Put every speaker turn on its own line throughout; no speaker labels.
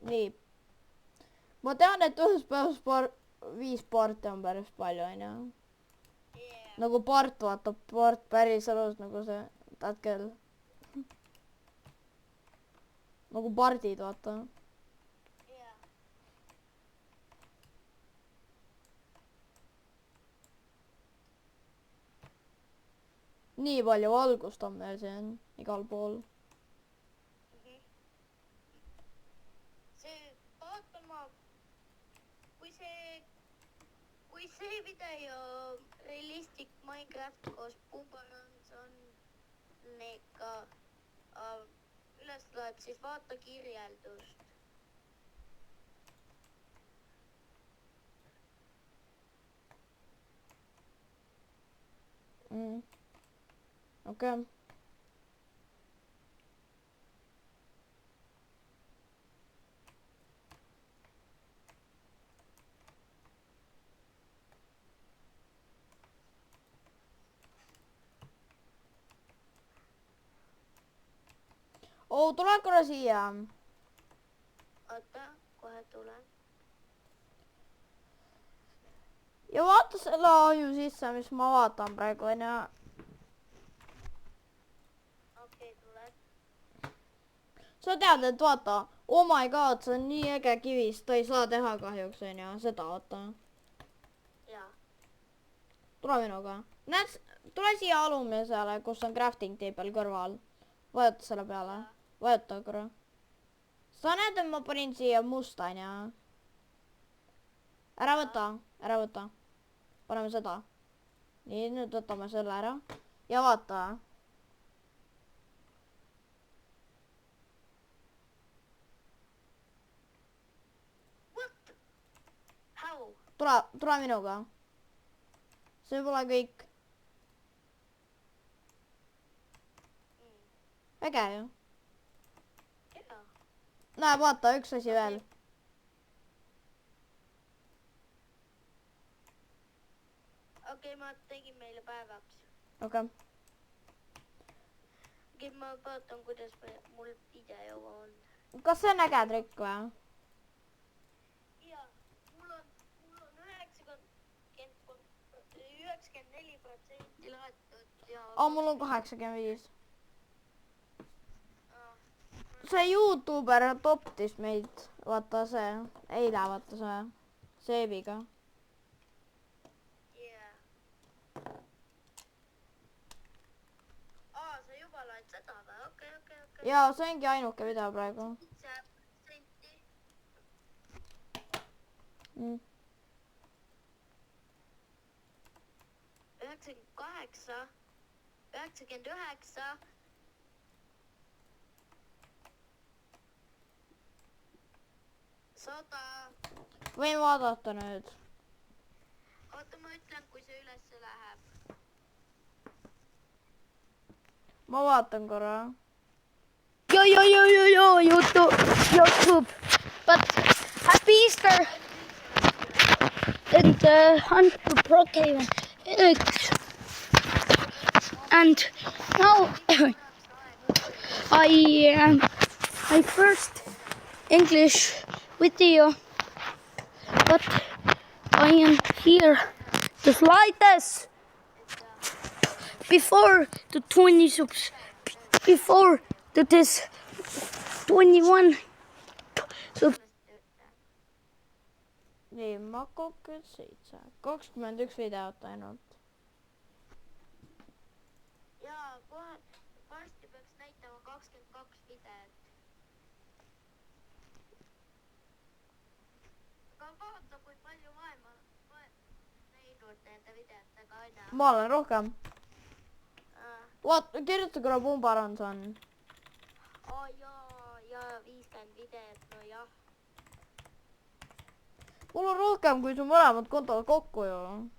nii. Ma tean, et ühes päevas 5 parti on päris palju, onju. Nagu part, vaata, part päris elus nagu see, tahad küll. Nagu pardid, vaata. Nii palju valgust on meil siin igal pool.
Kui see video Realistic Minecraft koos Pumbarons on neega üles loeb, siis vaata kirjeldust.
Okei. Tule korra siia.
Oota, kohe tulen.
Ja vaata selle ahju sisse, mis ma vaatan praegu, onju.
Okei, tulen.
Sa tead, et vaata, oh my god, see on nii äge kivi, sest ta ei saa teha kahjuks, onju, seda vaata.
Jaa.
Tule minuga. Näed, tule siia alumisele, kus on crafting table kõrval. Vajuta selle peale. Vajuta korra. Sa näed, et ma panin siia musta, onju. Ära võta. Paneme seda. Nii, nüüd võtame selle ära. Ja vaata.
What? How?
Tule minuga. See pole kõik. Äge ju.
Jaa.
Näe, vaata, üks asi veel.
Okei, ma tegin meile päevaks.
Okei.
Okei, ma vaatan, kuidas mul video on.
Kas see on äge trikk või?
Jaa, mul on 94% laetud ja...
Mul on 85. See YouTuber toptis meid, vaata see, eile vaata see, Seebiga.
Sa juba loed seda või? Okei.
Jaa, see ongi ainuke video praegu.
98, 99.
Võin vaadata nüüd.
Oota, ma ütlen, kui see ülesse läheb.
Ma vaatan korra.
Yo, YouTube. But happy Easter. And hunt for Brookhaven. And now I first English video, but I am here to slide this before the 20 subs, before this 21 subs.
Nii, ma 37, 21 videot ainult.
Jaa, kohe varsti peaks näitama 22 videot. Aga vaata, kui palju vaema näinud nende videotega aina.
Ma olen rohkem. Vaata, kirjuta korra Pumbarons on.
Jaa, 50 videot, no jah.
Mul on rohkem kui su mõlemad kontod kokku ju.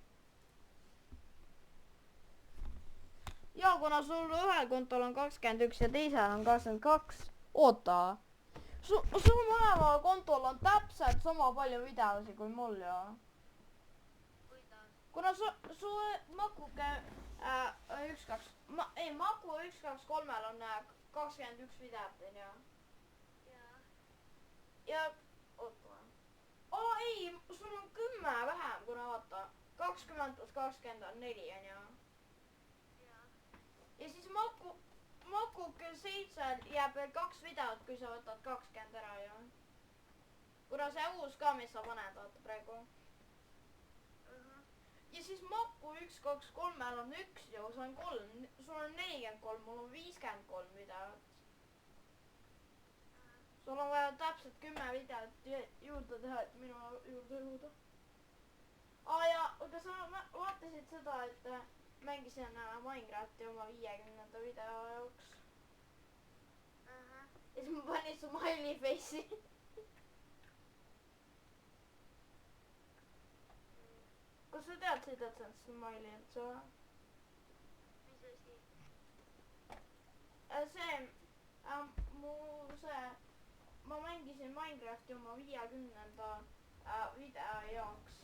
Ja kuna sul ühel kontol on 21 ja teisel on 22. Oota. Sul mõlemal kontol on täpselt sama palju videosi kui mul ju. Kuna su Makuke Maku 123 on 21 videot, on ju. Ja vähem, kuna vaata 20 pluss 20 on 4 onju. Ja siis Makuke 7 jääb veel 2 videot, kui sa võtad 20 ära ju. Kuna see uus ka, mis sa paned vaata praegu. Ja siis Maku 1, 2, 3 on 1 ju, see on 3, sul on 43, mul on 53 videot. Sul on vaja täpselt 10 videot juurde teha, et minu juurde jõuda. Ja aga sa vaatasid seda, et mängisin Minecrafti oma 50. video jaoks. Ja siis ma panin smiley face'i. Kas sa teadsid, et see on smiley üldse või? Ma mängisin Minecrafti oma 50. video jaoks.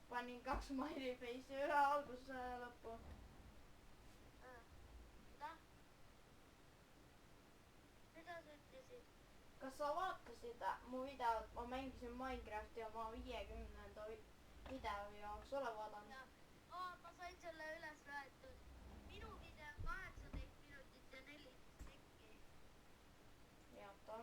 Panin 2 smiley face'i ühe alguse lõppu.
Mida sa ütlesid?
Kas sa vaatasid mu videot, ma mängisin Minecrafti oma 50. video jaoks, ole vaadanud?
Ma sain selle üles võetud. Minu video on 18 minutit ja 14 sekki.
Jaata.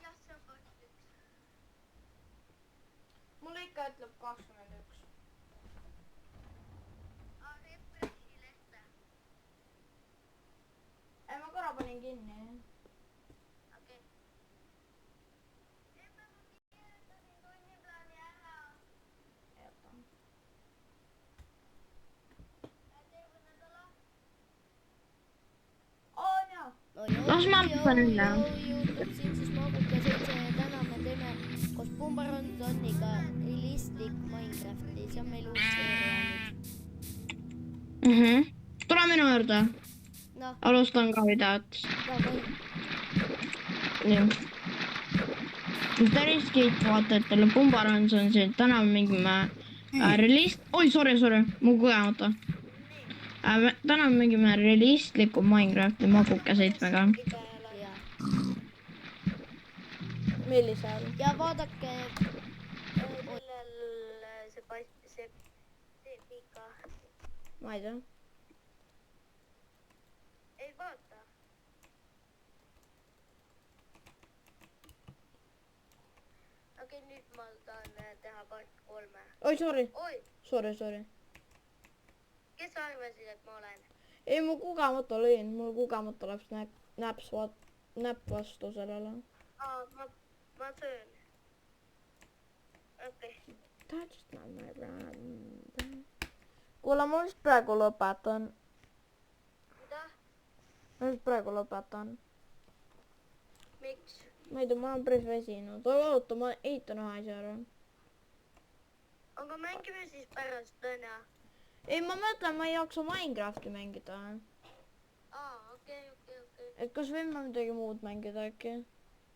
Jah, see on 21.
Mulle ikka ütleb 21.
Refreshi lehte.
Ei, ma korra panin kinni.
Okei. Ma kirjutasin tunniplaani ära.
Jaata.
Terve nädala.
On jaa.
Las ma alustan üle.
Siin siis Maguke 7 ja täna me teeme koos Pumbaronsoniga realistlik Minecrafti, see on meil uus seeria nüüd.
Tule minu juurde.
Noh,
Alustan ka videot.
davai.
Nii. Tere kõik vaatajatele, Pumbaronson siin. Täna me mängime oi, sorry, mu kogemata. Täna me mängime realistlikku Minecrafti Maguke 7-ga.
Ja,
Millisel?
ja vaadake,
Sellel see teeb ikka.
Ma ei tea.
Ei vaata. Okei, nüüd ma tahan teha part 3.
Oi, sorry.
Oi,
Sorry.
kes arvasid, et ma olen?
Ei, mu kogemata lõin. Mul kogemata läks näpp vastu sellele.
Ma söön. Okei.
That's not my brand. Kuule, ma vist praegu lõpetan.
Mida?
Ma vist praegu lõpetan.
Miks?
Ma ei tea, ma olen päris väsinud. Oota, ma ehitan ühe asja ära.
Aga mängime siis pärast, onju.
Ei, ma mõtlen, ma ei jaksa Minecrafti mängida.
Okei.
Et kas võime midagi muud mängida äkki?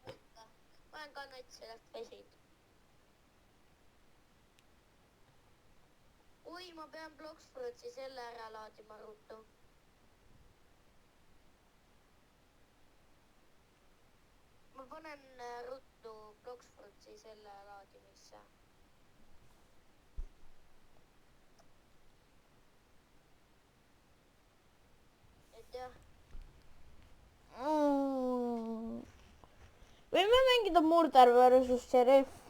Ma olen ka nats sellest väsinud. Oi, ma pean Bloxfruitsi selle ära laadima ruttu. Ma panen ruttu Bloxfruitsi selle laadimisse. Et jah.
Võime mängida Murder versus Sheriff.